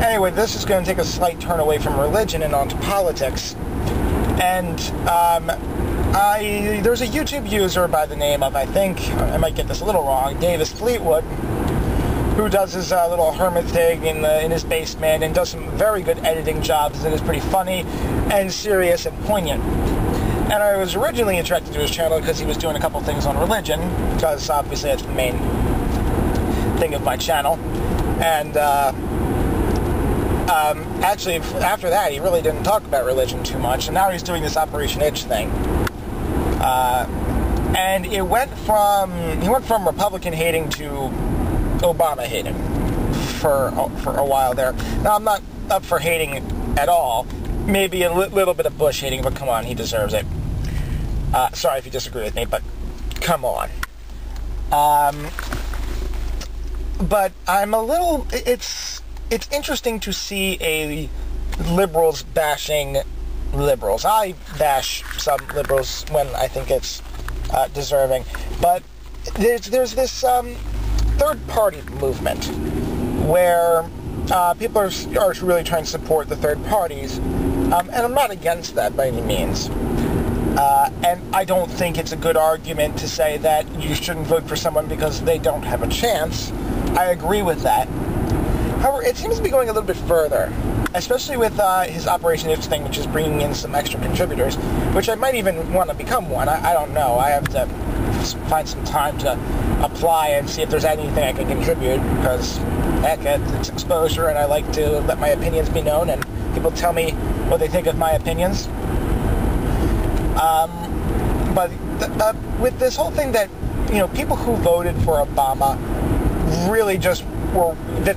Anyway, this is going to take a slight turn away from religion and onto politics. And there's a YouTube user by the name of, I think, I might get this a little wrong, Davis Fleetwood, who does his little hermit thing in his basement and does some very good editing jobs and is pretty funny and serious and poignant. And I was originally attracted to his channel because he was doing a couple things on religion, because obviously that's the main thing of my channel. And actually, after that, he really didn't talk about religion too much, and now he's doing this Operation Itch thing. And he went from Republican hating to Obama hating for a while there. Now, I'm not up for hating at all. Maybe a little bit of Bush hating, but come on, he deserves it. Sorry if you disagree with me, but come on. But I'm a little... It's interesting to see a liberals bashing liberals. I bash some liberals when I think it's deserving. But there's this third-party movement where people are really trying to support the third parties. And I'm not against that by any means. And I don't think it's a good argument to say that you shouldn't vote for someone because they don't have a chance. I agree with that. However, it seems to be going a little bit further, especially with his Operation Itch thing, which is bringing in some extra contributors, which I might even want to become one. I don't know. I have to find some time to apply and see if there's anything I can contribute, because, heck, it's exposure, and I like to let my opinions be known, and people tell me what they think of my opinions. But with this whole thing that, people who voted for Obama really just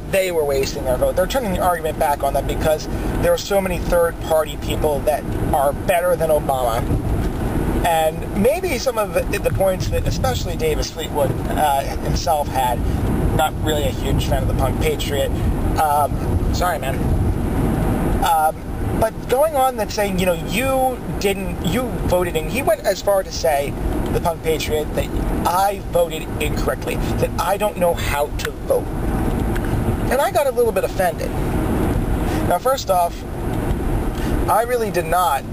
they were wasting their vote. They're turning the argument back on them because there are so many third-party people that are better than Obama. And maybe some of the points that especially Davis Fleetwood himself had, not really a huge fan of the Punk Patriot. Sorry, man. But going on that saying, you voted in, he went as far to say, the Punk Patriot, that I voted incorrectly, that I don't know how to vote. And I got a little bit offended. Now, first off, I really did not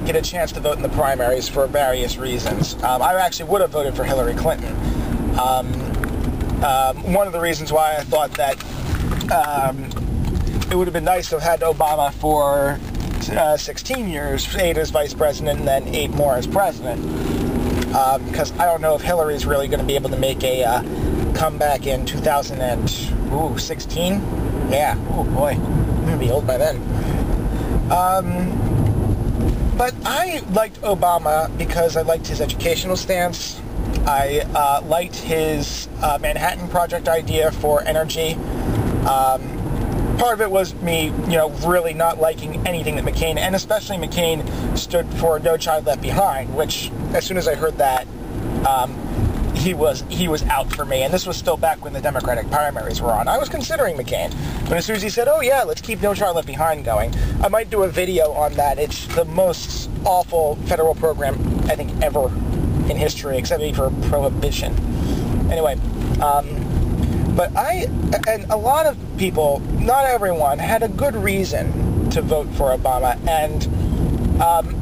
get a chance to vote in the primaries for various reasons. I actually would have voted for Hillary Clinton. One of the reasons why I thought that it would have been nice to have had Obama for 16 years, 8 as vice president and then 8 more as president. Because I don't know if Hillary's really going to be able to make a comeback in 2016. Yeah, oh boy, I'm going to be old by then. But I liked Obama because I liked his educational stance. I liked his Manhattan Project idea for energy. Part of it was me, really not liking anything that McCain, and especially McCain, stood for No Child Left Behind, which, as soon as I heard that, he was out for me. And this was still back when the Democratic primaries were on. I was considering McCain, but as soon as he said, oh yeah, let's keep No Child Left Behind going, I might do a video on that. It's the most awful federal program, I think, ever in history, except maybe for prohibition. Anyway, but and a lot of people, not everyone, had a good reason to vote for Obama, and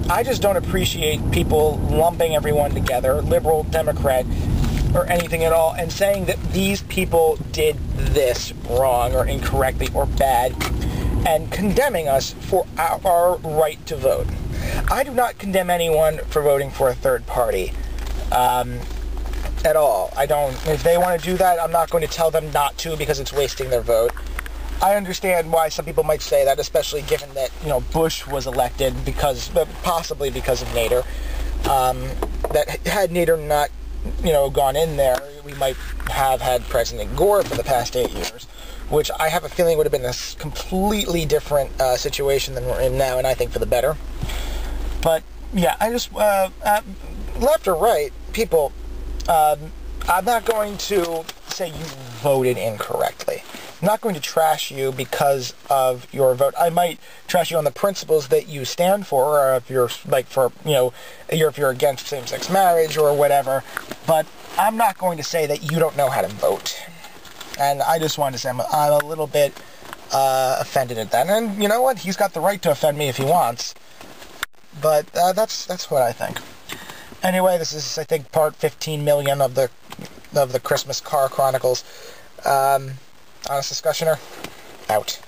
I just don't appreciate people lumping everyone together, liberal, Democrat, or anything at all, and saying that these people did this wrong or incorrectly or bad, and condemning us for our right to vote. I do not condemn anyone for voting for a third party. At all. I don't. If they want to do that, I'm not going to tell them not to because it's wasting their vote. I understand why some people might say that, especially given that, Bush was elected possibly because of Nader. That had Nader not, gone in there, we might have had President Gore for the past 8 years, which I have a feeling would have been a completely different situation than we're in now, and I think for the better. But, yeah, I just, left or right, people, I'm not going to say you voted incorrectly. I'm not going to trash you because of your vote. I might trash you on the principles that you stand for, or if you're if you're against same-sex marriage or whatever. But I'm not going to say that you don't know how to vote. And I just wanted to say I'm a little bit offended at that. And you know what? He's got the right to offend me if he wants. But that's what I think. Anyway, this is, I think, part 15 million of the Christmas Car Chronicles. Honest Discussioner, out.